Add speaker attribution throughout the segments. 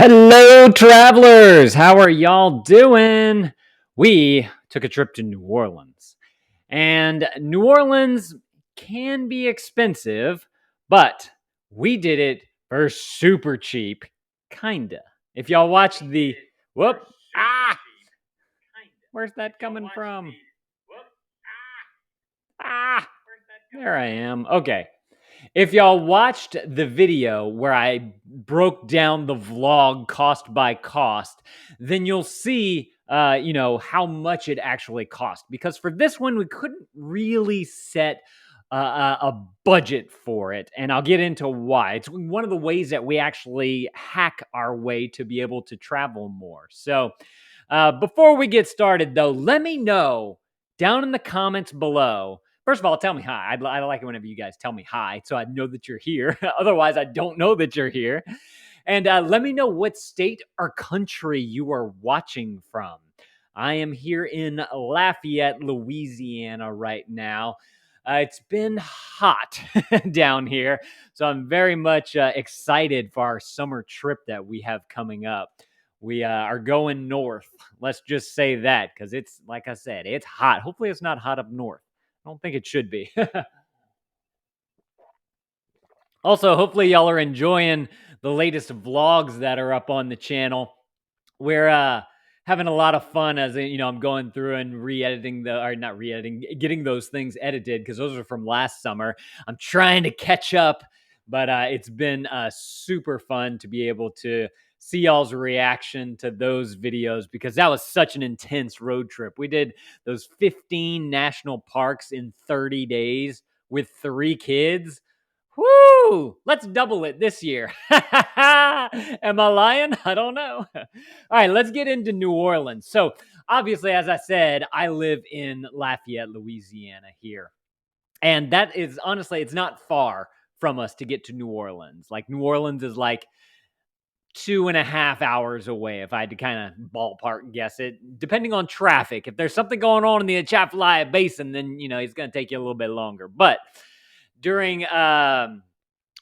Speaker 1: Hello, travelers. How are y'all doing? We took a trip to New Orleans, and New Orleans can be expensive, but we did it for super cheap, kinda. If y'all watched the whoop, ah, where's that coming from? Ah, there I am. Okay. If y'all watched the video where I broke down the vlog cost by cost, then you'll see, how much it actually cost. Because for this one, we couldn't really set a budget for it, and I'll get into why. It's one of the ways that we actually hack our way to be able to travel more. So, before we get started, though, let me know down in the comments below. First of all, tell me hi. I like it whenever you guys tell me hi, so I know that you're here. Otherwise, I don't know that you're here. And let me know what state or country you are watching from. I am here in Lafayette, Louisiana right now. It's been hot down here, so I'm very much excited for our summer trip that we have coming up. We are going north. Let's just say that because it's, like I said, it's hot. Hopefully, it's not hot up north. I don't think it should be. Also, hopefully, y'all are enjoying the latest vlogs that are up on the channel. We're having a lot of fun as I'm going through and re-editing or not re-editing, getting those things edited because those are from last summer. I'm trying to catch up, but it's been super fun to be able to see y'all's reaction to those videos because that was such an intense road trip. We did those 15 national parks in 30 days with 3 kids. Woo! Let's double it this year. Am I lying? I don't know. All right, let's get into New Orleans. So, obviously, as I said, I live in Lafayette, Louisiana here. And that is honestly, it's not far from us to get to New Orleans. Like, New Orleans is like 2.5 hours away, if I had to kind of ballpark guess it, depending on traffic. If there's something going on in the Atchafalaya Basin, then, it's going to take you a little bit longer. But during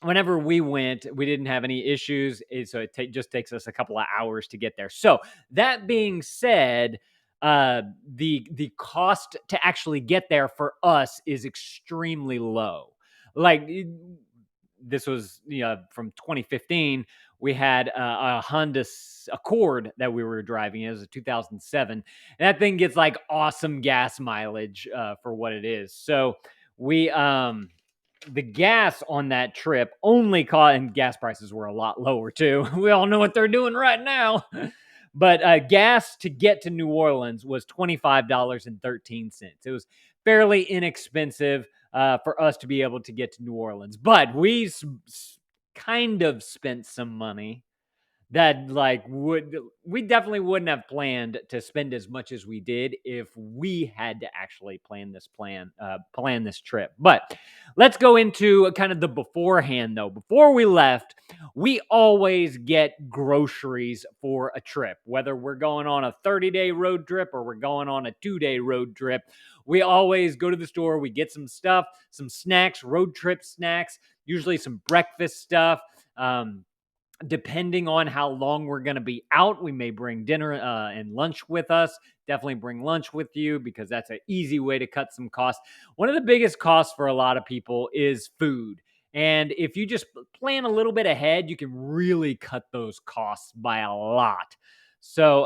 Speaker 1: whenever we went, we didn't have any issues. So it just takes us a couple of hours to get there. So that being said, the cost to actually get there for us is extremely low. Like this was from 2015. We had a Honda Accord that we were driving. It was a 2007, and that thing gets like awesome gas mileage for what it is. So we the gas on that trip only cost, and gas prices were a lot lower too. We all know what they're doing right now. But gas to get to New Orleans was $25.13. It was fairly inexpensive for us to be able to get to New Orleans. But we kind of spent some money that we definitely wouldn't have planned to spend as much as we did if we had to actually plan this trip. But let's go into kind of the beforehand though. Before we left, we always get groceries for a trip, whether we're going on a 30-day road trip or we're going on a 2-day road trip. We always go to the store, we get some stuff, some snacks, road trip snacks, usually some breakfast stuff. Depending on how long we're going to be out, we may bring dinner and lunch with us. Definitely bring lunch with you because that's an easy way to cut some costs. One of the biggest costs for a lot of people is food. And if you just plan a little bit ahead, you can really cut those costs by a lot. So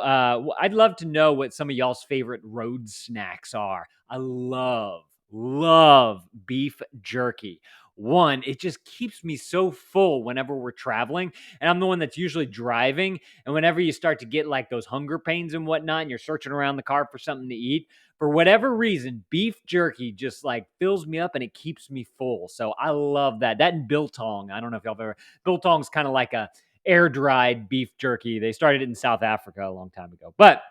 Speaker 1: I'd love to know what some of y'all's favorite road snacks are. I love beef jerky. One, it just keeps me so full whenever we're traveling. And I'm the one that's usually driving. And whenever you start to get like those hunger pains and whatnot, and you're searching around the car for something to eat, for whatever reason, beef jerky just like fills me up and it keeps me full. So I love that. That and biltong. I don't know if y'all have ever, biltong's kind of like a air dried beef jerky. They started it in South Africa a long time ago. But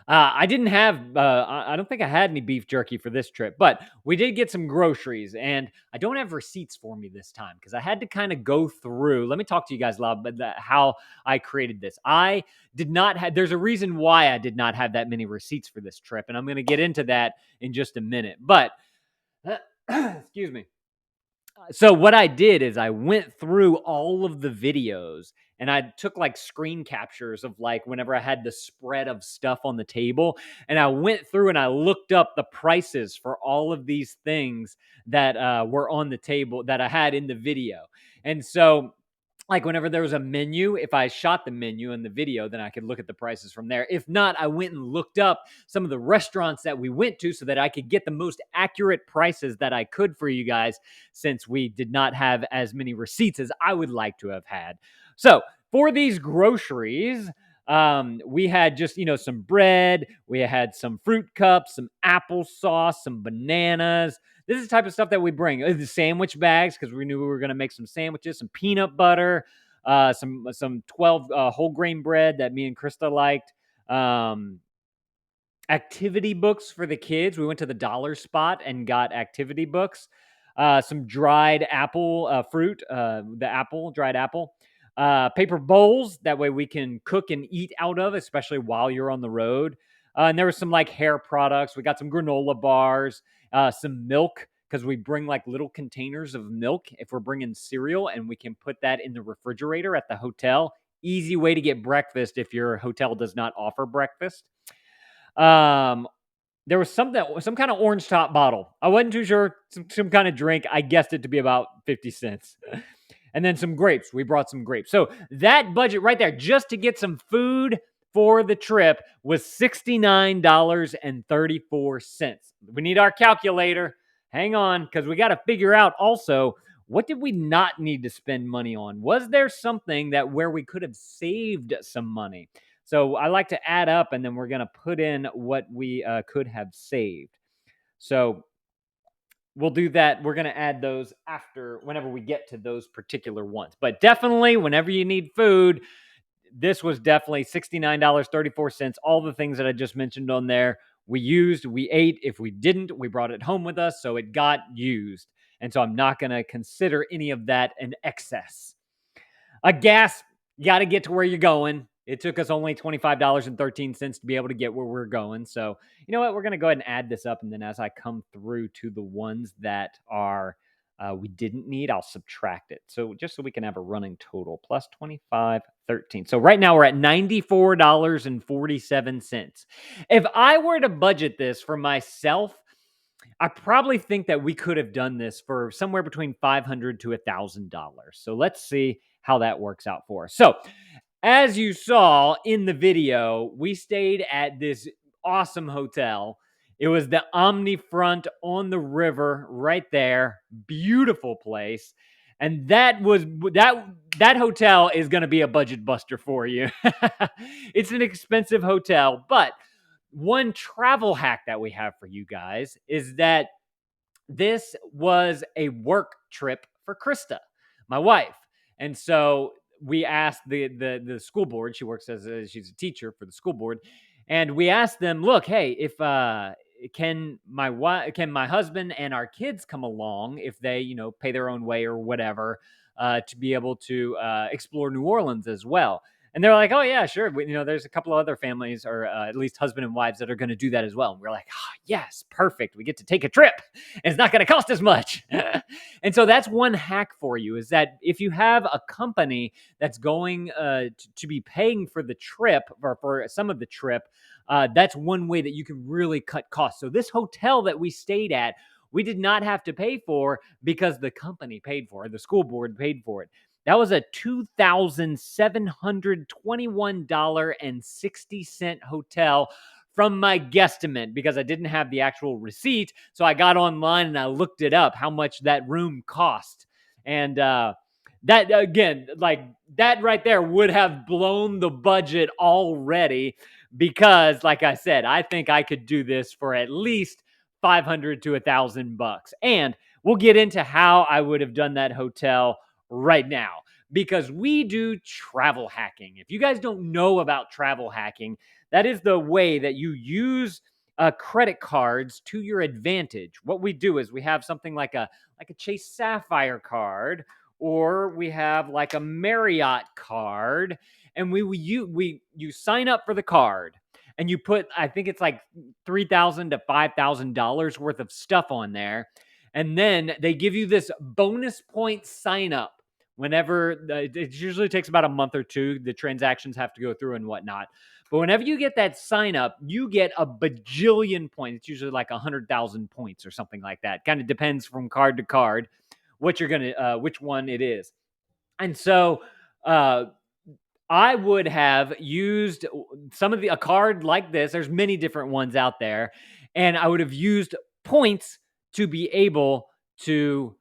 Speaker 1: I didn't have, I don't think I had any beef jerky for this trip, but we did get some groceries, and I don't have receipts for me this time because I had to kind of go through. Let me talk to you guys about how I created this. I did not have, there's a reason why I did not have that many receipts for this trip, and I'm going to get into that in just a minute. But, excuse me. So what I did is I went through all of the videos and I took like screen captures of like whenever I had the spread of stuff on the table, and I went through and I looked up the prices for all of these things that were on the table that I had in the video. And so, like whenever there was a menu, if I shot the menu in the video, then I could look at the prices from there. If not, I went and looked up some of the restaurants that we went to so that I could get the most accurate prices that I could for you guys, since we did not have as many receipts as I would like to have had. So for these groceries, we had just, some bread, we had some fruit cups, some applesauce, some bananas. This is the type of stuff that we bring. The sandwich bags, because we knew we were going to make some sandwiches, some peanut butter, some 12 whole grain bread that me and Krista liked. Activity books for the kids. We went to the dollar spot and got activity books. Some dried apple fruit, dried apple. Paper bowls. That way we can cook and eat out of, especially while you're on the road. And there was some like hair products. We got some granola bars, some milk, because we bring like little containers of milk if we're bringing cereal, and we can put that in the refrigerator at the hotel. Easy way to get breakfast if your hotel does not offer breakfast. There was some kind of orange top bottle. I wasn't too sure. Some kind of drink. I guessed it to be about 50 cents. And then some grapes. We brought some grapes. So that budget right there, just to get some food for the trip, was $69.34. We need our calculator. Hang on, because we got to figure out also, what did we not need to spend money on? Was there something where we could have saved some money? So I like to add up, and then we're going to put in what we could have saved. So we'll do that. We're going to add those whenever we get to those particular ones. But definitely, whenever you need food, this was definitely $69.34. All the things that I just mentioned on there, we used, we ate. If we didn't, we brought it home with us, so it got used. And so I'm not going to consider any of that an excess. Gas, you got to get to where you're going. It took us only $25.13 to be able to get where we're going. So, you know what? We're going to go ahead and add this up. And then as I come through to the ones that are we didn't need, I'll subtract it. So just so we can have a running total, plus 25.13. So right now we're at $94.47. If I were to budget this for myself, I probably think that we could have done this for somewhere between $500 to $1,000. So let's see how that works out for us. So as you saw in the video, we stayed at this awesome hotel. It was the Omnifront on the river right there. Beautiful place. And that hotel is going to be a budget buster for you. It's an expensive hotel, but one travel hack that we have for you guys is that this was a work trip for Krista, my wife. And so we asked the school board. She works she's a teacher for the school board, and we asked them, look, hey, if can my husband and our kids come along if they pay their own way or whatever, to be able to explore New Orleans as well. And they're like, oh, yeah, sure. There's a couple of other families, or at least husband and wives, that are going to do that as well. And we're like, oh, yes, perfect. We get to take a trip. And it's not going to cost as much. And so that's one hack for you, is that if you have a company that's going to be paying for the trip, or for some of the trip, that's one way that you can really cut costs. So this hotel that we stayed at, we did not have to pay for because the company paid for it. The school board paid for it. That was a $2,721.60 hotel from my guesstimate, because I didn't have the actual receipt. So I got online and I looked it up, how much that room cost. And that, again, like that right there would have blown the budget already, because like I said, I think I could do this for at least $500 to $1,000. And we'll get into how I would have done that hotel right now, because we do travel hacking. If you guys don't know about travel hacking, that is the way that you use credit cards to your advantage. What we do is we have something like a Chase Sapphire card, or we have like a Marriott card, and you sign up for the card, and you put, I think it's like $3,000 to $5,000 worth of stuff on there. And then they give you this bonus point sign up whenever it usually takes about a month or two, the transactions have to go through and whatnot. But whenever you get that sign up, you get a bajillion points. It's usually like 100,000 points or something like that. Kind of depends from card to card what you're gonna, which one it is. And so, uh, I would have used some of a card like this. There's many different ones out there, and I would have used points to be able to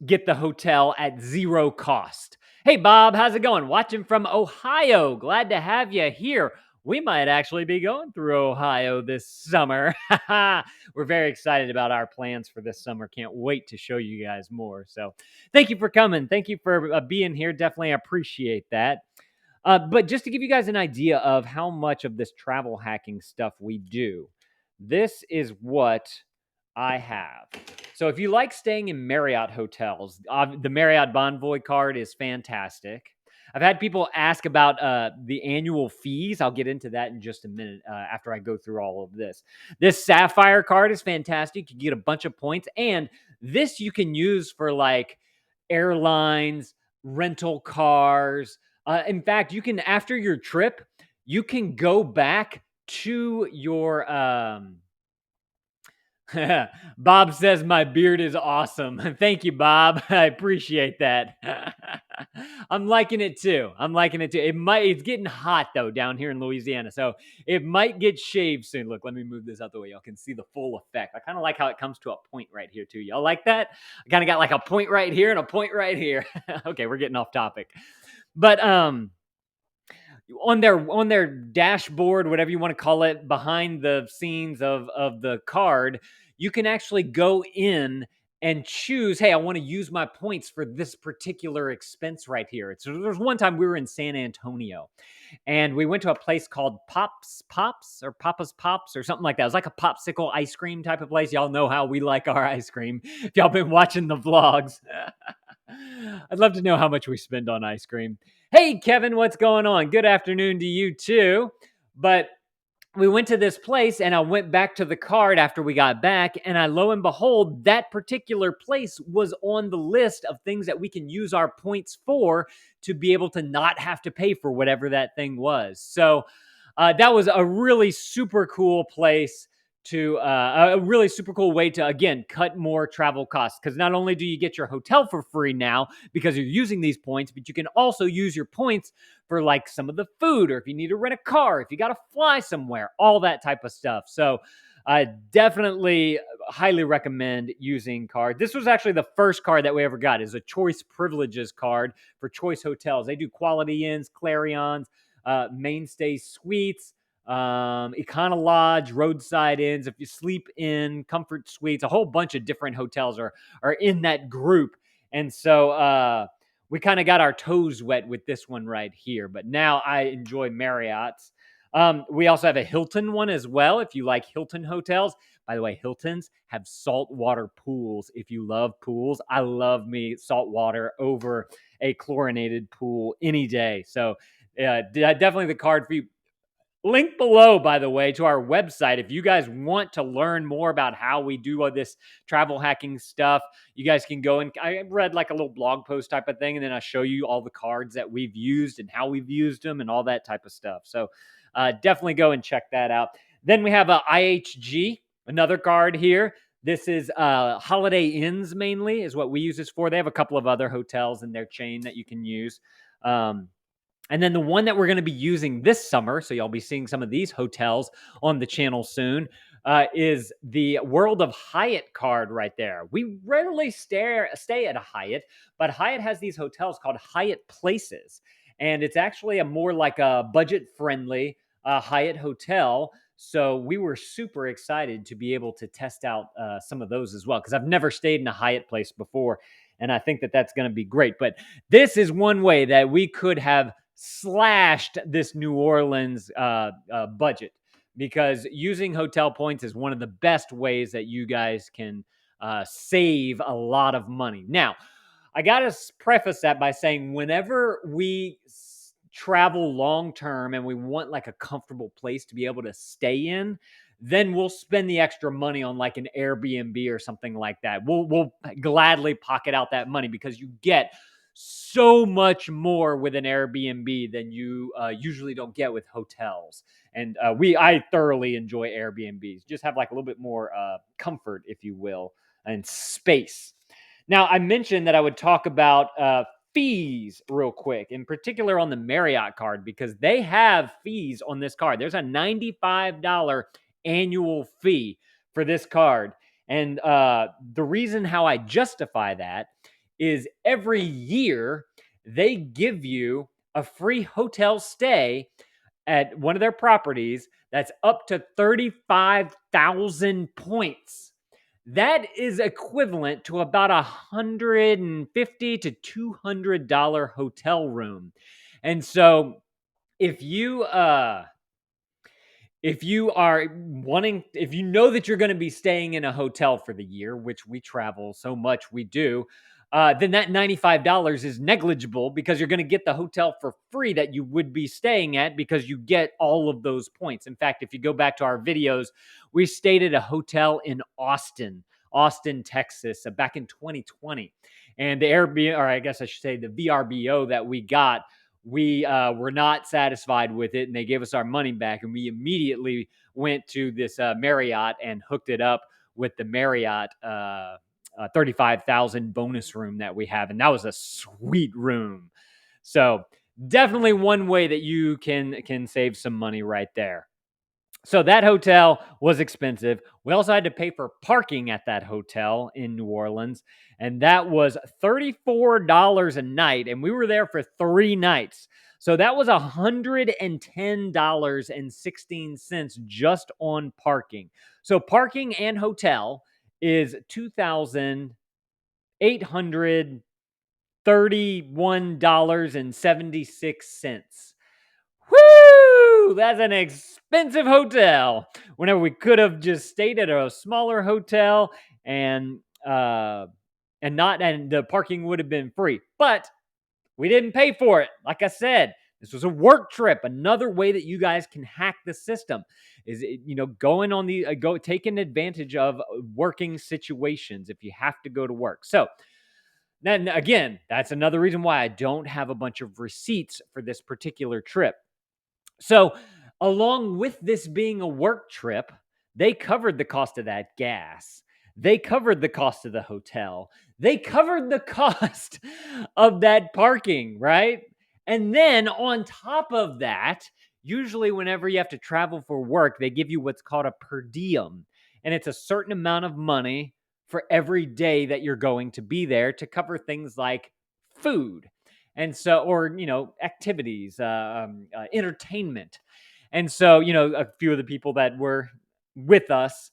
Speaker 1: get the hotel at zero cost. Hey, Bob, how's it going? Watching from Ohio. Glad to have you here. We might actually be going through Ohio this summer. We're very excited about our plans for this summer. Can't wait to show you guys more. So, thank you for coming. Thank you for being here. Definitely appreciate that. But just to give you guys an idea of how much of this travel hacking stuff we do, this is what I have. So if you like staying in Marriott hotels, the Marriott Bonvoy card is fantastic. I've had people ask about the annual fees. I'll get into that in just a minute after I go through all of this. This Sapphire card is fantastic. You get a bunch of points, and this you can use for like airlines, rental cars. In fact, you can, after your trip, you can go back to your Bob says my beard is awesome. Thank you, Bob. I appreciate that. I'm liking it too. I'm liking it too. It's getting hot though down here in Louisiana, so it might get shaved soon. Look, let me move this out the way. Y'all can see the full effect. I kind of like how it comes to a point right here too. Y'all like that? I kind of got like a point right here and a point right here. Okay, we're getting off topic. But on their dashboard, whatever you want to call it, behind the scenes of the card, you can actually go in and choose, hey, I want to use my points for this particular expense right here. There's one time we were in San Antonio and we went to a place called Pops or Papa's Pops or something like that. It was like a popsicle ice cream type of place. Y'all know how we like our ice cream. If y'all been watching the vlogs, I'd love to know how much we spend on ice cream. Hey, Kevin, what's going on? Good afternoon to you too. But we went to this place and I went back to the card after we got back, and lo and behold, that particular place was on the list of things that we can use our points for to be able to not have to pay for whatever that thing was. So that was a really super cool place to a really super cool way to, again, cut more travel costs, because not only do you get your hotel for free now because you're using these points, but you can also use your points for like some of the food, or if you need to rent a car, if you got to fly somewhere, all that type of stuff. So I definitely highly recommend using card. This was actually the first card that we ever got, is a choice privileges card for Choice Hotels. They do Quality Inns, Clarions, Mainstay Suites, Econo Lodge, Roadside Inns. If you sleep in Comfort Suites, a whole bunch of different hotels are in that group. And so we kind of got our toes wet with this one right here. But now I enjoy Marriott's. We also have a Hilton one as well, if you like Hilton hotels. By the way, Hiltons have saltwater pools. If you love pools, I love me saltwater over a chlorinated pool any day. So definitely the card for you. Link below, by the way, to our website. If you guys want to learn more about how we do all this travel hacking stuff, you guys can go, and I read like a little blog post type of thing, and then I show you all the cards that we've used and how we've used them and all that type of stuff. So definitely go and check that out. Then we have a IHG, another card here. This is Holiday Inns mainly is what we use this for. They have a couple of other hotels in their chain that you can use. And then the one that we're going to be using this summer, so y'all be seeing some of these hotels on the channel soon, is the World of Hyatt card right there. We rarely stay at a Hyatt, but Hyatt has these hotels called Hyatt Places. And it's actually a more like a budget-friendly Hyatt hotel. So we were super excited to be able to test out some of those as well, because I've never stayed in a Hyatt place before. And I think that that's going to be great. But this is one way that we could have slashed this New Orleans budget, because using hotel points is one of the best ways that you guys can save a lot of money. Now, I got to preface that by saying whenever we travel long term and we want like a comfortable place to be able to stay in, then we'll spend the extra money on like an Airbnb or something like that. We'll gladly pocket out that money because you get so much more with an Airbnb than you usually don't get with hotels. And I thoroughly enjoy Airbnbs. Just have like a little bit more comfort, if you will, and space. Now, I mentioned that I would talk about fees real quick, in particular on the Marriott card, because they have fees on this card. There's a $95 annual fee for this card. And the reason how I justify that is every year they give you a free hotel stay at one of their properties that's up to 35,000 points. That is equivalent to about $150 to $200 hotel room. And so if you if you know that you're going to be staying in a hotel for the year, which we travel so much we do, then that $95 is negligible because you're going to get the hotel for free that you would be staying at because you get all of those points. In fact, if you go back to our videos, we stayed at a hotel in Austin, Texas, back in 2020. And the Airbnb, or I guess I should say the VRBO that we got, we were not satisfied with it, and they gave us our money back, and we immediately went to this Marriott and hooked it up with the Marriott 35,000 bonus room that we have, and that was a sweet room. So definitely one way that you can save some money right there. So that hotel was expensive. We also had to pay for parking at that hotel in New Orleans, and that was $34 a night, and we were there for 3 nights. So that was $110.16 just on parking. So parking and hotel is $2,831.76. Woo! That's an expensive hotel. Whenever we could have just stayed at a smaller hotel and the parking would have been free. But we didn't pay for it. Like I said, this was a work trip. Another way that you guys can hack the system is, going on taking advantage of working situations if you have to go to work. So then again, that's another reason why I don't have a bunch of receipts for this particular trip. So, along with this being a work trip, they covered the cost of that gas. They covered the cost of the hotel. They covered the cost of that parking, right? And then on top of that, usually whenever you have to travel for work, they give you what's called a per diem. And it's a certain amount of money for every day that you're going to be there to cover things like food. And so, or, activities, entertainment. And so, a few of the people that were with us,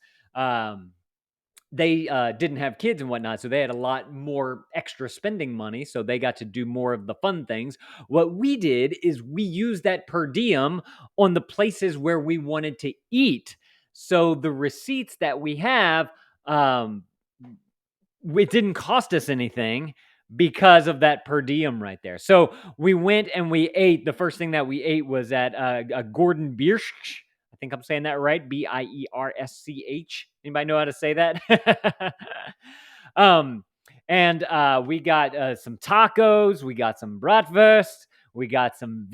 Speaker 1: they didn't have kids and whatnot. So they had a lot more extra spending money. So they got to do more of the fun things. What we did is we used that per diem on the places where we wanted to eat. So the receipts that we have, it didn't cost us anything because of that per diem right there. So we went and we ate. The first thing that we ate was at a Gordon Biersch. I think I'm saying that right. Biersch. Anybody know how to say that? And we got some tacos. We got some bratwurst. We got some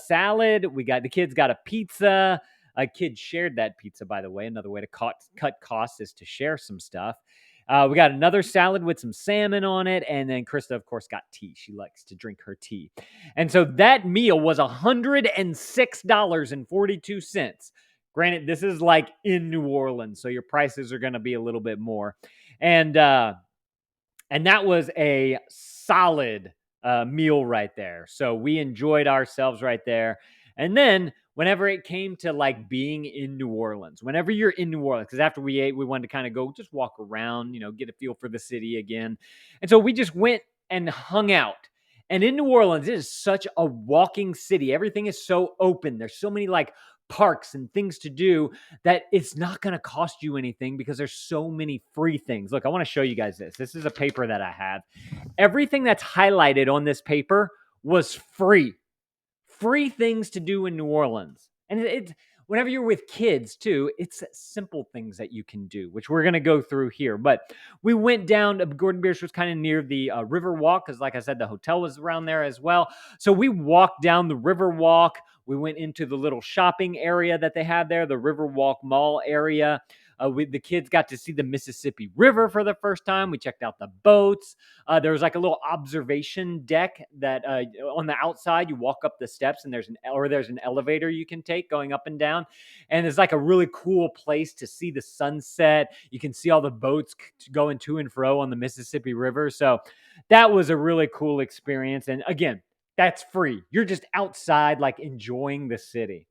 Speaker 1: salad. The kids got a pizza. A kid shared that pizza, by the way. Another way to cut costs is to share some stuff. We got another salad with some salmon on it. And then Krista, of course, got tea. She likes to drink her tea. And so that meal was $106.42. Granted, this is like in New Orleans, so your prices are going to be a little bit more. And that was a solid meal right there. So we enjoyed ourselves right there. And then whenever it came to like being in New Orleans, whenever you're in New Orleans, because after we ate, we wanted to kind of go just walk around, get a feel for the city again. And so we just went and hung out. And in New Orleans, it is such a walking city. Everything is so open. There's so many like parks and things to do that it's not going to cost you anything because there's so many free things. Look, I want to show you guys this. This is a paper that I have. Everything that's highlighted on this paper was free. Free things to do in New Orleans. And whenever you're with kids too, it's simple things that you can do, which we're going to go through here. But we went down to Gordon Biersch, was kind of near the river walk, because like I said, the hotel was around there as well. So we walked down the river walk. We went into the little shopping area that they had there, the Riverwalk Mall area. The kids got to see the Mississippi River for the first time. We checked out the boats. There was like a little observation deck that on the outside, you walk up the steps and there's an elevator you can take going up and down. And it's like a really cool place to see the sunset. You can see all the boats going to and fro on the Mississippi River. So that was a really cool experience. And again, that's free. You're just outside, like enjoying the city.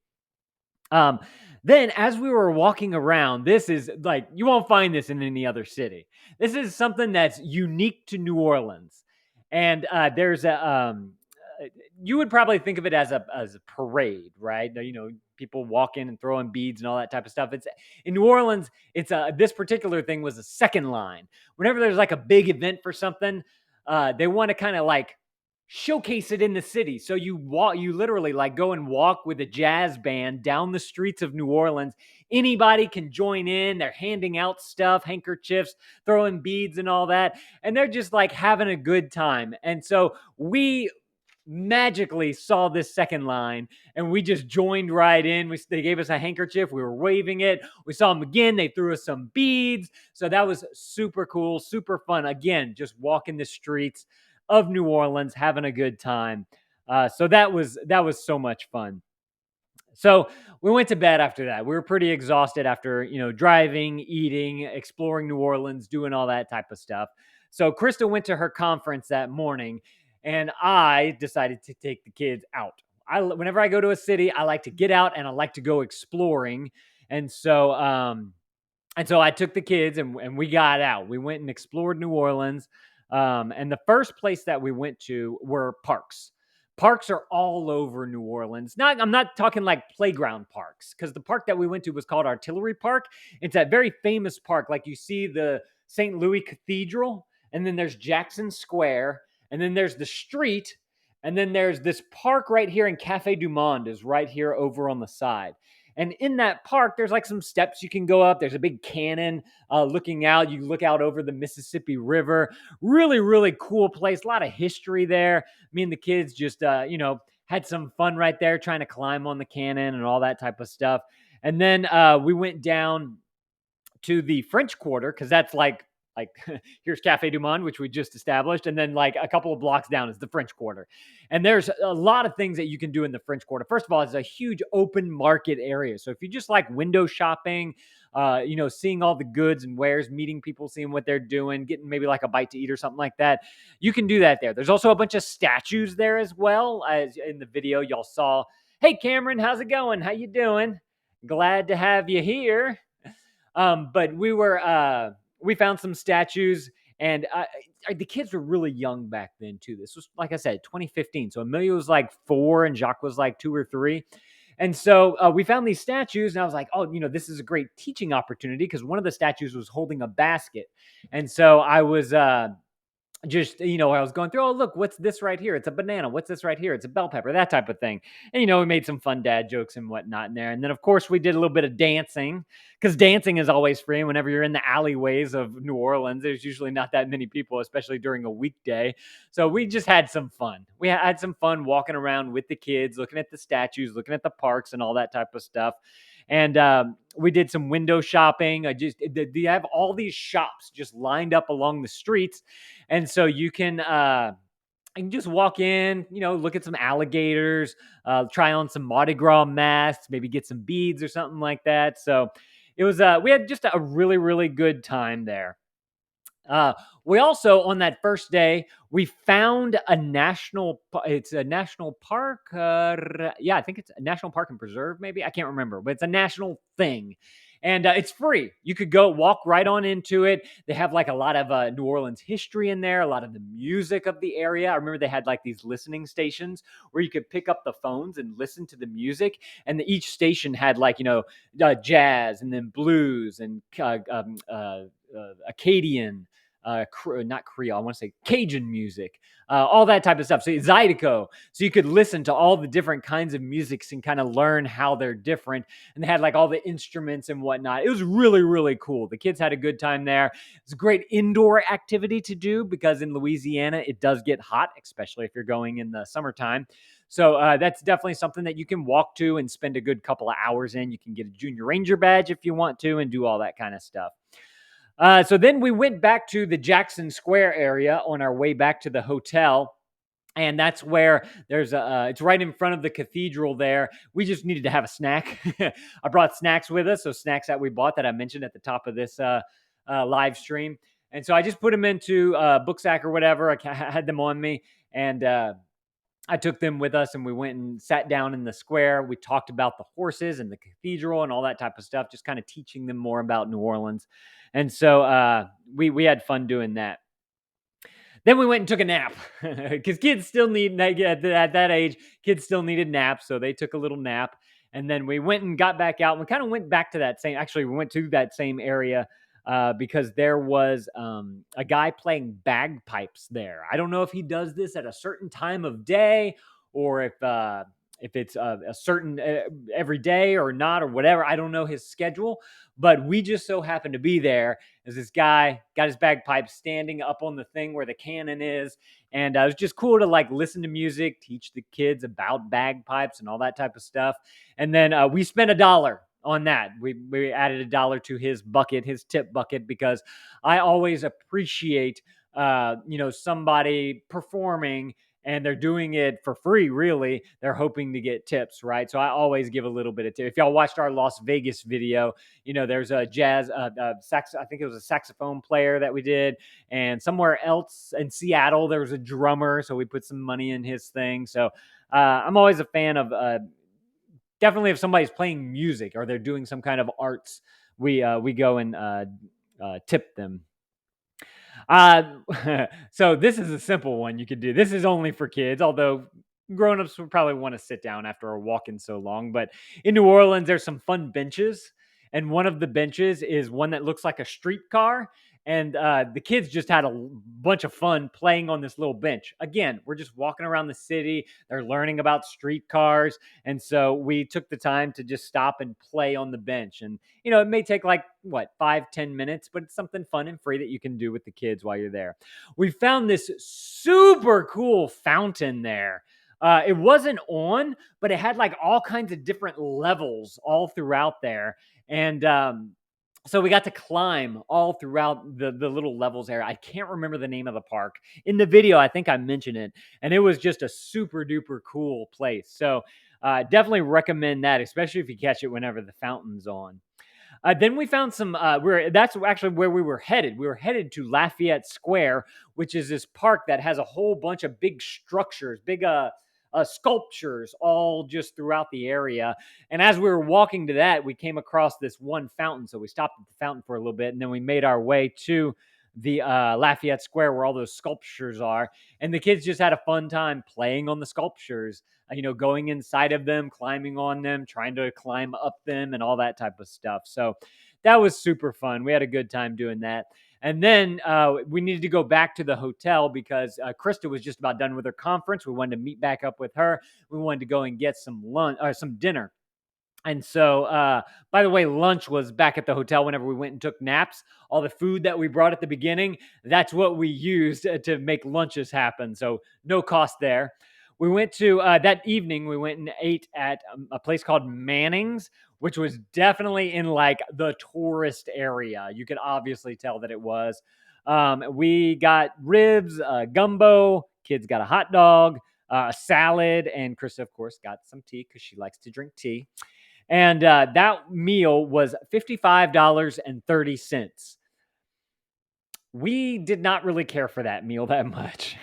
Speaker 1: Um, then as we were walking around, this is like, you won't find this in any other city. This is something that's unique to New Orleans. And there's you would probably think of it as a parade, right? You know, people walking and throwing beads and all that type of stuff. It's in New Orleans. It's this particular thing was a second line. Whenever there's like a big event for something, they want to kind of like showcase it in the city. So you literally like go and walk with a jazz band down the streets of New Orleans. Anybody can join in. They're handing out stuff, handkerchiefs, throwing beads and all that. And they're just like having a good time. And so we magically saw this second line and we just joined right in. They gave us a handkerchief. We were waving it. We saw them again. They threw us some beads. So that was super cool, super fun. Again, just walking the streets of New Orleans, having a good time. So that was so much fun. So we went to bed after that. We were pretty exhausted after, driving, eating, exploring New Orleans, doing all that type of stuff. So Krista went to her conference that morning, and I decided to take the kids out. Whenever I go to a city, I like to get out and I like to go exploring. And so, I took the kids and we got out. We went and explored New Orleans. And the first place that we went to were parks. Parks are all over New Orleans. I'm not talking like playground parks, because the park that we went to was called Artillery Park. It's a very famous park. Like you see the St. Louis Cathedral, and then there's Jackson Square, and then there's the street, and then there's this park right here in Cafe du Monde is right here over on the side. And in that park, there's like some steps you can go up. There's a big cannon looking out. You look out over the Mississippi River. Really, really cool place. A lot of history there. Me and the kids just, had some fun right there trying to climb on the cannon and all that type of stuff. And then we went down to the French Quarter, because that's like here's Cafe du Monde, which we just established, and then like a couple of blocks down is the French Quarter. And there's a lot of things that you can do in the French Quarter. First of all, it's a huge open market area. So if you just like window shopping, seeing all the goods and wares, meeting people, seeing what they're doing, getting maybe like a bite to eat or something like that, you can do that there. There's also a bunch of statues there as well. As in the video y'all saw, hey Cameron, how's it going? How you doing? Glad to have you here. But we found some statues, and the kids were really young back then too. This was, like I said, 2015. So Amelia was like 4 and Jacques was like 2 or 3. And so we found these statues, and I was like, oh, this is a great teaching opportunity, because one of the statues was holding a basket. And so I was just, I was going through, oh, look, what's this right here? It's a banana. What's this right here? It's a bell pepper, that type of thing. And, we made some fun dad jokes and whatnot in there. And then, of course, we did a little bit of dancing, because dancing is always free. And whenever you're in the alleyways of New Orleans, there's usually not that many people, especially during a weekday. So we just had some fun. We had some fun walking around with the kids, looking at the statues, looking at the parks and all that type of stuff. And we did some window shopping. They have all these shops just lined up along the streets. And so you can just walk in, look at some alligators, try on some Mardi Gras masks, maybe get some beads or something like that. So it was, we had just a really, really good time there. We also, on that first day, we found it's a national park. I think it's a national park and preserve, maybe. I can't remember, but it's a national thing. And it's free. You could go walk right on into it. They have like a lot of New Orleans history in there, a lot of the music of the area. I remember they had like these listening stations where you could pick up the phones and listen to the music. And each station had like, jazz and then blues and Acadian, not Creole, I want to say Cajun music, all that type of stuff. So Zydeco, so you could listen to all the different kinds of musics and kind of learn how they're different. And they had like all the instruments and whatnot. It was really, really cool. The kids had a good time there. It's a great indoor activity to do because in Louisiana, it does get hot, especially if you're going in the summertime. So that's definitely something that you can walk to and spend a good couple of hours in. You can get a junior ranger badge if you want to and do all that kind of stuff. So then we went back to the Jackson Square area on our way back to the hotel. And that's where there's it's right in front of the cathedral there. We just needed to have a snack. I brought snacks with us. So snacks that we bought that I mentioned at the top of this live stream. And so I just put them into Booksack or whatever. I had them on me. And I took them with us and we went and sat down in the square. We talked about the horses and the cathedral and all that type of stuff, just kind of teaching them more about New Orleans. And so we had fun doing that. Then we went and took a nap because kids still need, at that age, kids still needed naps. So they took a little nap. And then we went and got back out. And we kind of went back to that same, actually, we went to that same area because there was a guy playing bagpipes there. I don't know if he does this at a certain time of day or if it's a certain every day or not or whatever. I don't know his schedule, but we just so happened to be there as this guy got his bagpipes standing up on the thing where the cannon is. And it was just cool to like listen to music, teach the kids about bagpipes and all that type of stuff. And then we spent $1 on that. We added $1 to his bucket, his tip bucket, because I always appreciate, somebody performing and they're doing it for free, really. They're hoping to get tips, right? So I always give a little bit of tip. If y'all watched our Las Vegas video, there's a jazz, sax, I think it was a saxophone player that we did. And somewhere else in Seattle, there was a drummer. So we put some money in his thing. So I'm always a fan of definitely if somebody's playing music or they're doing some kind of arts, we go and tip them. So this is a simple one you could do. This is only for kids, although grown-ups would probably want to sit down after a walking so long. But in New Orleans, there's some fun benches. And one of the benches is one that looks like a streetcar. And the kids just had a bunch of fun playing on this little bench. Again, we're just walking around the city. They're learning about streetcars. And so we took the time to just stop and play on the bench. And, it may take like, 5-10 minutes, but it's something fun and free that you can do with the kids while you're there. We found this super cool fountain there. It wasn't on, but it had like all kinds of different levels all throughout there. And so we got to climb all throughout the little levels there. I can't remember the name of the park. In the video, I think I mentioned it. And it was just a super duper cool place. So definitely recommend that, especially if you catch it whenever the fountain's on. Then we found some, that's actually where we were headed. We were headed to Lafayette Square, which is this park that has a whole bunch of big structures, big sculptures all just throughout the area. And as we were walking to that, we came across this one fountain. So we stopped at the fountain for a little bit, and then we made our way to the Lafayette Square where all those sculptures are. And the kids just had a fun time playing on the sculptures, going inside of them, climbing on them, trying to climb up them and all that type of stuff. So that was super fun. We had a good time doing that. And then we needed to go back to the hotel because Krista was just about done with her conference. We wanted to meet back up with her. We wanted to go and get some lunch or some dinner. And so, by the way, lunch was back at the hotel whenever we went and took naps. All the food that we brought at the beginning, that's what we used to make lunches happen. So no cost there. We went to, that evening, we went and ate at a place called Manning's, which was definitely in like the tourist area. You could obviously tell that it was. We got ribs, gumbo, kids got a hot dog, a salad, and Krista, of course, got some tea because she likes to drink tea. And that meal was $55.30. We did not really care for that meal that much.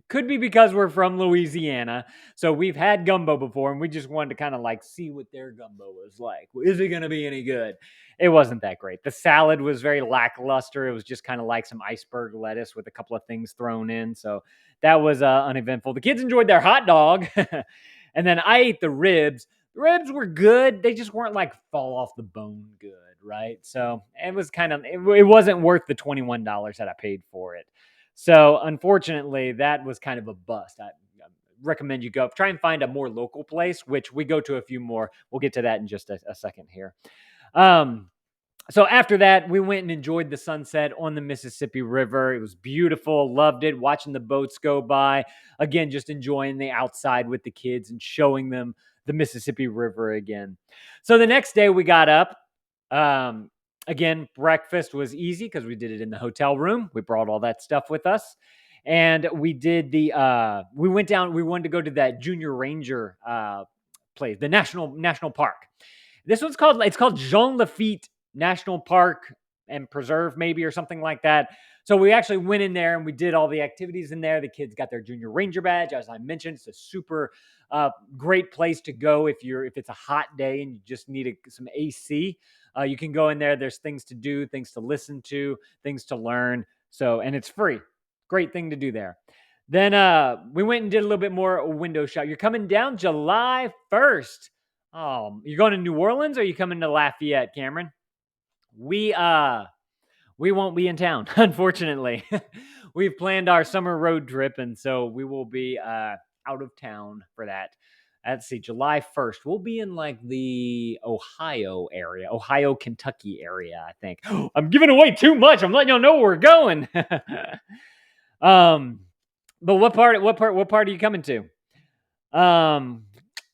Speaker 1: Could be because we're from Louisiana. So we've had gumbo before and we just wanted to kind of like see what their gumbo was like. Is it going to be any good? It wasn't that great. The salad was very lackluster. It was just kind of like some iceberg lettuce with a couple of things thrown in. So that was uneventful. The kids enjoyed their hot dog. And then I ate the ribs. The ribs were good. They just weren't like fall off the bone good, right? So it was it wasn't worth the $21 that I paid for it. So unfortunately, that was kind of a bust. I recommend you go try and find a more local place, which we go to a few more. We'll get to that in just a second here. Um, so after that, we went and enjoyed the sunset on the Mississippi River. It was beautiful, loved it, watching the boats go by. Again, just enjoying the outside with the kids and showing them the Mississippi River again. So the next day we got up. Um, Again, breakfast was easy because we did it in the hotel room. We brought all that stuff with us. And we did we went down, we wanted to go to that Junior Ranger place, the national park. It's called Jean Lafitte National Park and Preserve, maybe, or something like that. So we actually went in there and we did all the activities in there. The kids got their Junior Ranger badge, as I mentioned. It's a super great place to go if it's a hot day and you just need some AC. You can go in there. There's things to do, things to listen to, things to learn. So, and it's free. Great thing to do there. Then we went and did a little bit more window shop. You're coming down July 1st. Oh, you're going to New Orleans or are you coming to Lafayette, Cameron? We won't be in town, unfortunately. We've planned our summer road trip, and so we will be out of town for that. Let's see, July 1st. We'll be in like the Ohio area, Ohio, Kentucky area, I think. I'm giving away too much. I'm letting y'all know where we're going. But what part are you coming to?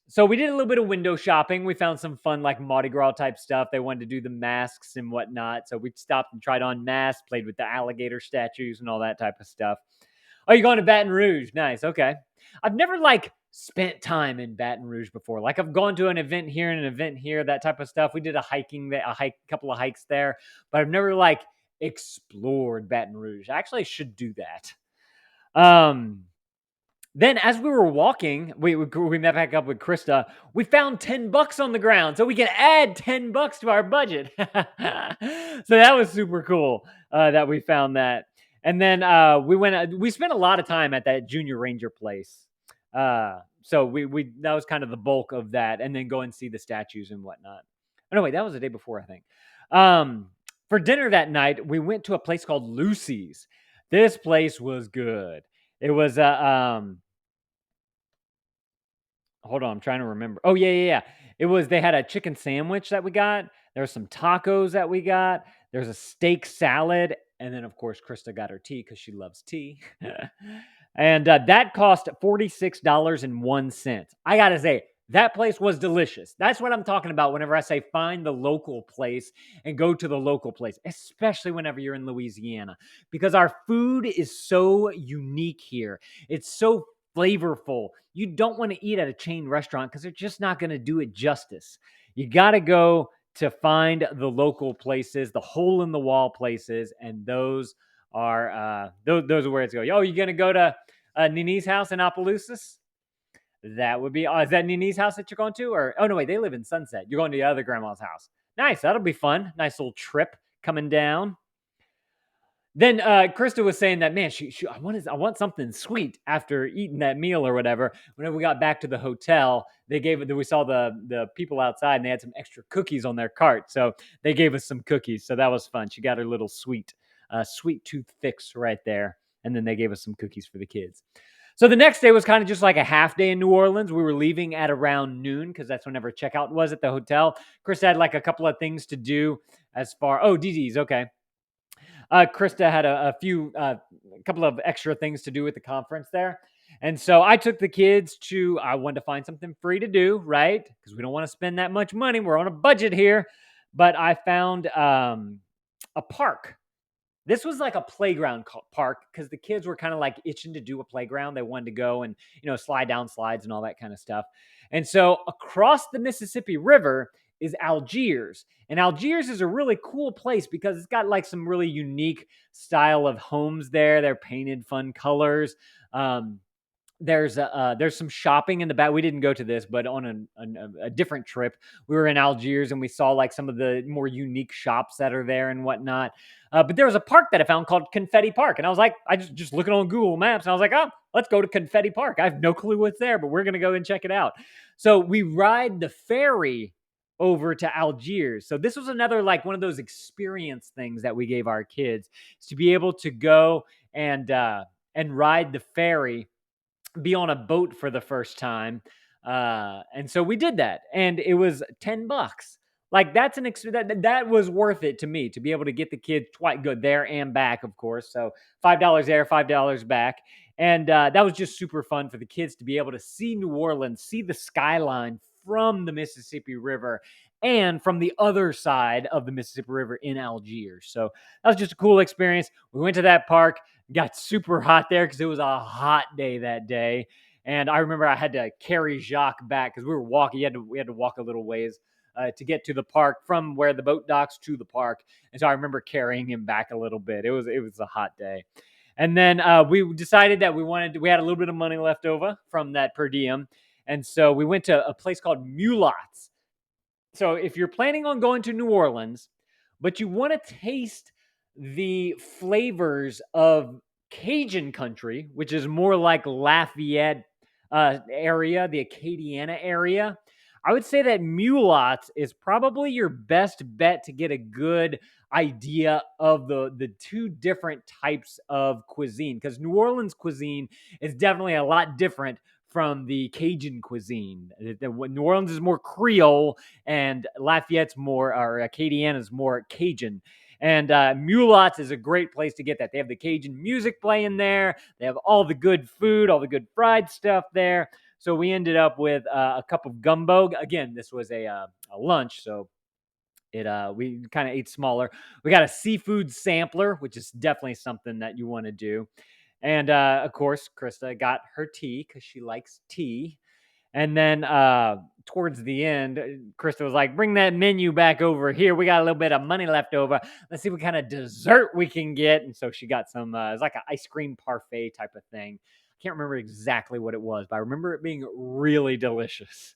Speaker 1: So we did a little bit of window shopping. We found some fun, like Mardi Gras type stuff. They wanted to do the masks and whatnot. So we stopped and tried on masks, played with the alligator statues and all that type of stuff. Oh, you're going to Baton Rouge. Nice. Okay. I've never spent time in Baton Rouge before. Like I've gone to an event here and an event here, that type of stuff. We did a couple of hikes there, but I've never explored Baton Rouge. I actually should do that. Then as we were walking, we met back up with Krista. We found $10 on the ground, so we can add $10 to our budget. So that was super cool that we found that. And then we spent a lot of time at that Junior Ranger place. So we that was kind of the bulk of that, and then go and see the statues and whatnot. Oh no, wait, that was the day before, I think. For dinner that night, we went to a place called Lucy's. This place was good. It was hold on, I'm trying to remember. Oh yeah. They had a chicken sandwich that we got. There were some tacos that we got. There's a steak salad, and then of course Krista got her tea because she loves tea. And that cost $46.01. I gotta say, that place was delicious. That's what I'm talking about whenever I say find the local place and go to the local place, especially whenever you're in Louisiana, because our food is so unique here. It's so flavorful. You don't want to eat at a chain restaurant because they're just not going to do it justice. You got to go to find the local places, the hole in the wall places, and those are where it's going. Oh, you going to go to Nini's house in Opelousas? That would be. Is that Nini's house that you're going to? Or oh no, wait, they live in Sunset. You're going to the other grandma's house. Nice, that'll be fun. Nice little trip coming down. Then Krista was saying that, man, I want something sweet after eating that meal or whatever. Whenever we got back to the hotel, we saw the people outside and they had some extra cookies on their cart. So they gave us some cookies. So that was fun. She got her little sweet tooth fix right there. And then they gave us some cookies for the kids. So the next day was kind of just like a half day in New Orleans. We were leaving at around noon because that's whenever checkout was at the hotel. Krista had like a couple of things to do DD's, okay. Krista had a couple of extra things to do with the conference there. And so I took the kids I wanted to find something free to do, right? Because we don't want to spend that much money. We're on a budget here. But I found a park. This was like a playground park because the kids were kind of like itching to do a playground. They wanted to go and, slide down slides and all that kind of stuff. And so across the Mississippi River is Algiers. And Algiers is a really cool place because it's got like some really unique style of homes there. They're painted fun colors. There's some shopping in the back. We didn't go to this, but on a different trip, we were in Algiers and we saw like some of the more unique shops that are there and whatnot. But there was a park that I found called Confetti Park. And I was like, I just looking on Google Maps and I was like, oh, let's go to Confetti Park. I have no clue what's there, but we're going to go and check it out. So we ride the ferry over to Algiers. So this was another like one of those experience things that we gave our kids, is to be able to go and ride the ferry, be on a boat for the first time. And so we did that, and it was $10. Like that's that was worth it to me to be able to get the kids quite good there and back, of course. So $5 there, $5 back, and that was just super fun for the kids to be able to see New Orleans, see the skyline from the Mississippi River and from the other side of the Mississippi River in Algiers. So that was just a cool experience. We went to that park, got super hot there because it was a hot day that day. And I remember I had to carry Jacques back because we were walking. We had to walk a little ways to get to the park from where the boat docks to the park. And so I remember carrying him back a little bit. It was a hot day. And then we decided that we had a little bit of money left over from that per diem. And so we went to a place called Mulat's. So if you're planning on going to New Orleans, but you want to taste the flavors of Cajun country, which is more like Lafayette area, the Acadiana area, I would say that Mulat's is probably your best bet to get a good idea of the two different types of cuisine, because New Orleans cuisine is definitely a lot different from the Cajun cuisine. New Orleans is more Creole, and Lafayette's more, or Acadiana is more Cajun. And Mulat's is a great place to get that. They have the Cajun music playing there. They have all the good food, all the good fried stuff there. So we ended up with a cup of gumbo. Again, this was a lunch, so we kind of ate smaller. We got a seafood sampler, which is definitely something that you want to do. And of course, Krista got her tea because she likes tea. And then towards the end, Krista was like, bring that menu back over here. We got a little bit of money left over. Let's see what kind of dessert we can get. And so she got some, it was like an ice cream parfait type of thing. I can't remember exactly what it was, but I remember it being really delicious.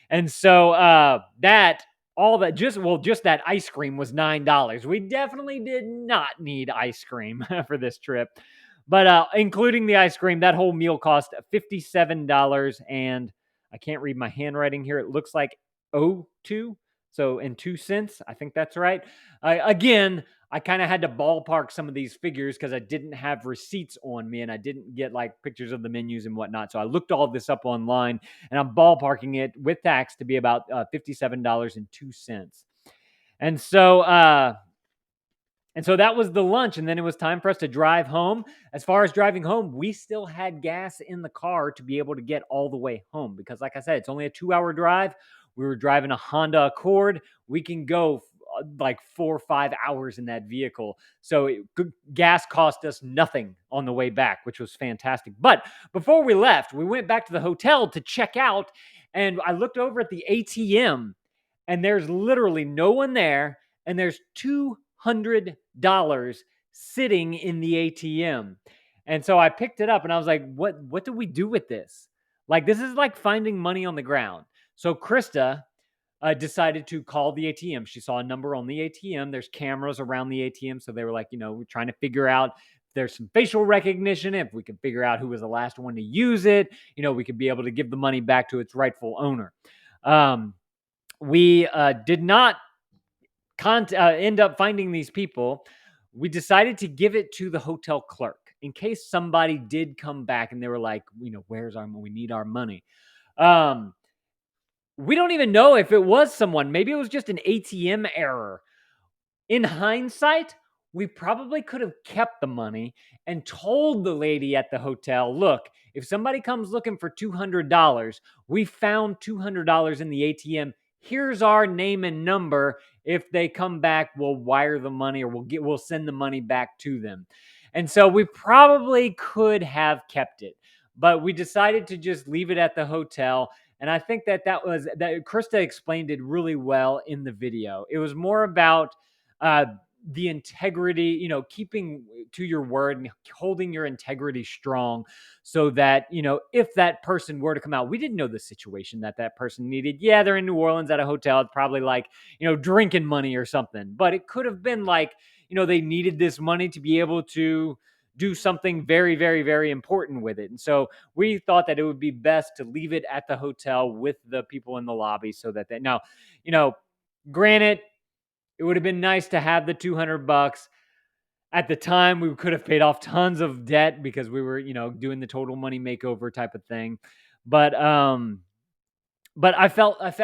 Speaker 1: And so just that ice cream was $9. We definitely did not need ice cream for this trip. But including the ice cream, that whole meal cost $57, and I can't read my handwriting here. It looks like 02, so in 2 cents. I think that's right. Again, I kind of had to ballpark some of these figures because I didn't have receipts on me and I didn't get like pictures of the menus and whatnot. So I looked all this up online, and I'm ballparking it with tax to be about $57.02. And so that was the lunch, and then it was time for us to drive home. As far as driving home, we still had gas in the car to be able to get all the way home because, like I said, it's only a 2-hour drive. We were driving a Honda Accord. We can go like 4 or 5 hours in that vehicle. So gas cost us nothing on the way back, which was fantastic. But before we left, we went back to the hotel to check out, and I looked over at the ATM, and there's literally no one there, and there's $200 sitting in the ATM. And so I picked it up and I was like, what do we do with this? Like, this is like finding money on the ground. So Krista decided to call the ATM. She saw a number on the ATM. There's cameras around the ATM. So they were like, we're trying to figure out if there's some facial recognition. If we can figure out who was the last one to use it, we could be able to give the money back to its rightful owner. We did not end up finding these people. We decided to give it to the hotel clerk in case somebody did come back and they were like, where's our money? We need our money. We don't even know if it was someone. Maybe it was just an ATM error. In hindsight, we probably could have kept the money and told the lady at the hotel, look, if somebody comes looking for $200, we found $200 in the ATM. Here's our name and number. If they come back, we'll wire the money or we'll send the money back to them. And so we probably could have kept it, but we decided to just leave it at the hotel. And I think that Krista explained it really well in the video. It was more about the integrity, keeping to your word and holding your integrity strong so that, if that person were to come out, we didn't know the situation that person needed. Yeah, they're in New Orleans at a hotel. It's probably like, drinking money or something, but it could have been like, they needed this money to be able to do something very, very, very important with it. And so we thought that it would be best to leave it at the hotel with the people in the lobby so that they now, granted, it would have been nice to have the $200. At the time, we could have paid off tons of debt because we were, doing the total money makeover type of thing. But I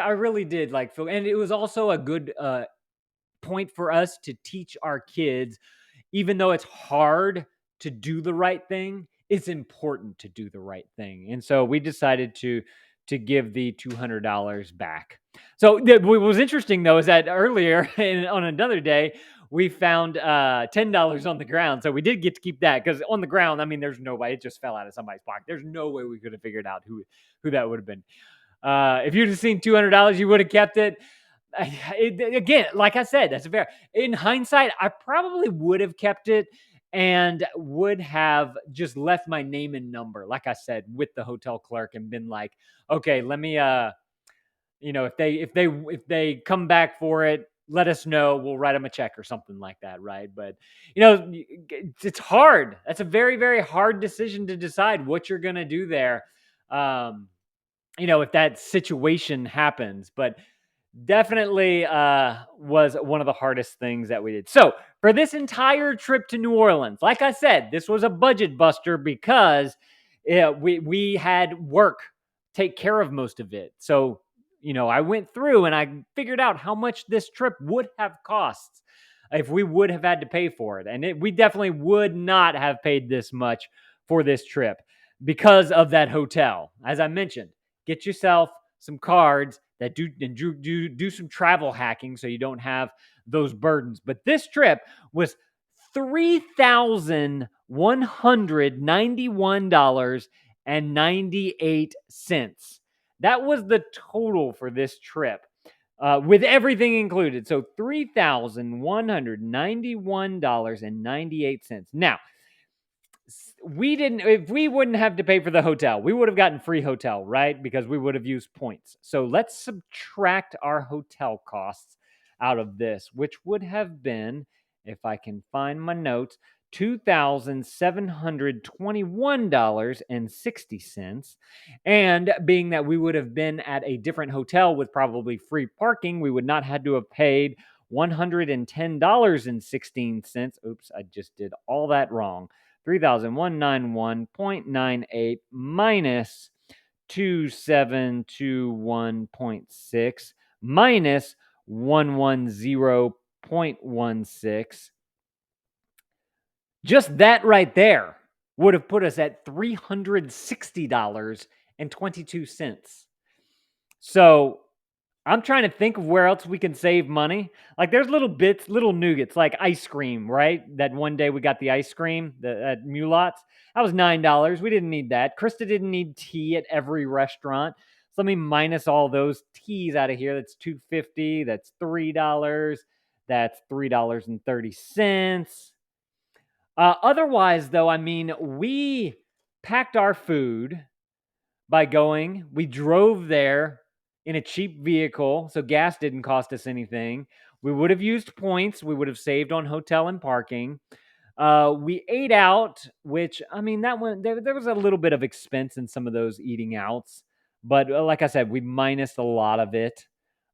Speaker 1: really did like feel, and it was also a good point for us to teach our kids, even though it's hard to do the right thing, it's important to do the right thing. And so we decided to give the $200 back. So what was interesting though is that earlier on another day we found $10 on the ground. So we did get to keep that because on the ground, I mean, there's no way it just fell out of somebody's pocket. There's no way we could have figured out who that would have been. If you'd have seen $200, you would have kept it. Again, like I said, that's in hindsight, I probably would have kept it and would have just left my name and number, like I said, with the hotel clerk and been like, okay, let me, if they come back for it, let us know. We'll write them a check or something like that, right? But it's hard. That's a very, very hard decision to decide what you're gonna do there. If that situation happens, but definitely was one of the hardest things that we did. So for this entire trip to New Orleans, like I said, this was a budget buster because we had work take care of most of it. So, I went through and I figured out how much this trip would have cost if we would have had to pay for it. And we definitely would not have paid this much for this trip because of that hotel. As I mentioned, get yourself some cards that do some travel hacking so you don't have those burdens. But this trip was $3,191.98. That was the total for this trip, with everything included. So $3,191.98. Now, if we wouldn't have to pay for the hotel, we would have gotten free hotel, right? Because we would have used points. So let's subtract our hotel costs out of this, which would have been, if I can find my notes, $2,721.60. And being that we would have been at a different hotel with probably free parking, we would not have to have paid $110.16. Oops, I just did all that wrong. 3,191.98 minus 2,721.6 minus 110.16. Just that right there would have put us at $360.22. So I'm trying to think of where else we can save money. Like there's little bits, little nougats, like ice cream, right? That one day we got the ice cream at Mulat's. That was $9. We didn't need that. Krista didn't need tea at every restaurant. So let me minus all those teas out of here. That's $2.50. That's $3. That's $3.30. Otherwise, though, I mean, we packed our food by we drove there in a cheap vehicle, so gas didn't cost us anything. We would have used points. We would have saved on hotel and parking. We ate out, which, I mean, that one, there was a little bit of expense in some of those eating outs. But like I said, we minused a lot of it.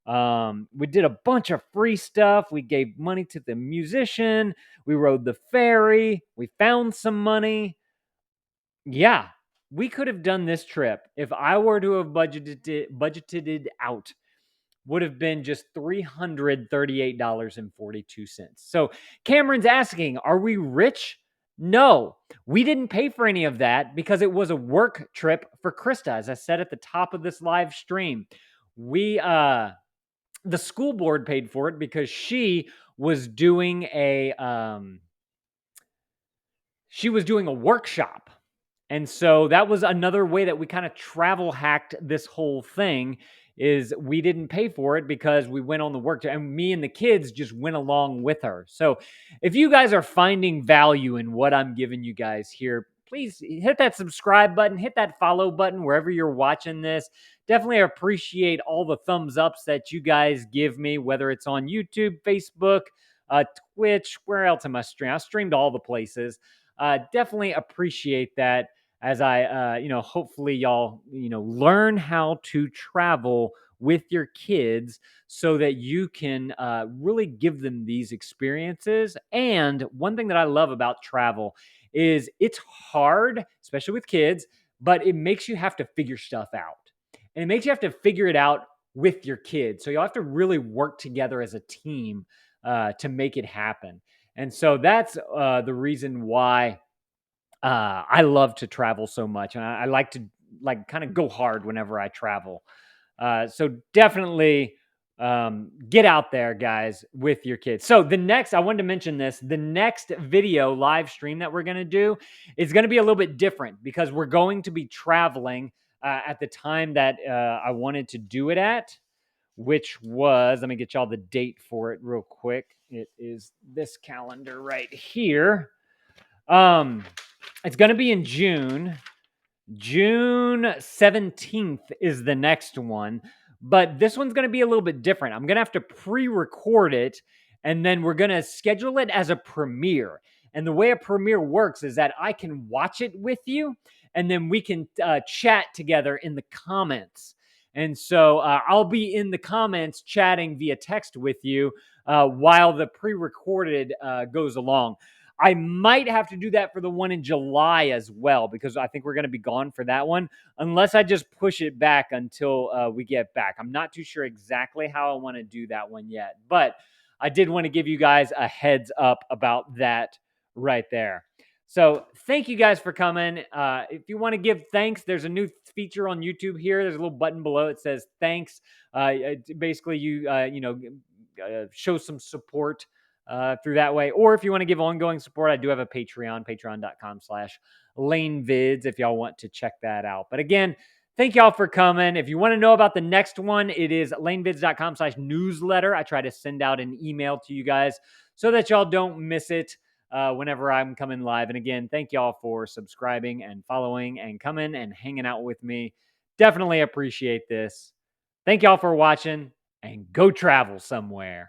Speaker 1: We did a bunch of free stuff. We gave money to the musician. We rode the ferry. We found some money. Yeah, we could have done this trip if I were to have budgeted it out. Would have been just $338.42. So Cameron's asking, are we rich? No, we didn't pay for any of that because it was a work trip for Krista. As I said at the top of this live stream, the school board paid for it because she was doing a workshop. And so that was another way that we kind of travel hacked this whole thing, is we didn't pay for it because we went on the work, and me and the kids just went along with her. So if you guys are finding value in what I'm giving you guys here, please hit that subscribe button, hit that follow button wherever you're watching this. Definitely appreciate all the thumbs ups that you guys give me, whether it's on YouTube, Facebook, Twitch. Where else am I streaming? I streamed all the places. definitely appreciate that as I, hopefully y'all, learn how to travel with your kids so that you can really give them these experiences. And one thing that I love about travel is it's hard, especially with kids, but it makes you have to figure stuff out. And it makes you have to figure it out with your kids. So you'll have to really work together as a team to make it happen. And so that's the reason why I love to travel so much, and I like to kind of go hard whenever I travel. So definitely get out there, guys, with your kids. So the next, I wanted to mention this, the next video live stream that we're going to do is going to be a little bit different because we're going to be traveling at the time that I wanted to do it at, which was, let me get y'all the date for it real quick. It is this calendar right here. It's going to be in June. June 17th is the next one, but this one's going to be a little bit different. I'm going to have to pre-record it, and then we're going to schedule it as a premiere. And the way a premiere works is that I can watch it with you, and then we can chat together in the comments. And so I'll be in the comments chatting via text with you while the pre-recorded goes along. I might have to do that for the one in July as well, because I think we're going to be gone for that one, unless I just push it back until we get back. I'm not too sure exactly how I want to do that one yet, but I did want to give you guys a heads up about that right there. So thank you guys for coming. If you want to give thanks, there's a new feature on YouTube here. There's a little button below. It says thanks. Basically, show some support through that way. Or if you want to give ongoing support, I do have a Patreon, patreon.com/LaneVids, if y'all want to check that out. But again, thank y'all for coming. If you want to know about the next one, it is lanevids.com/newsletter. I try to send out an email to you guys so that y'all don't miss it whenever I'm coming live. And again, thank y'all for subscribing and following and coming and hanging out with me. Definitely appreciate this. Thank y'all for watching, and go travel somewhere.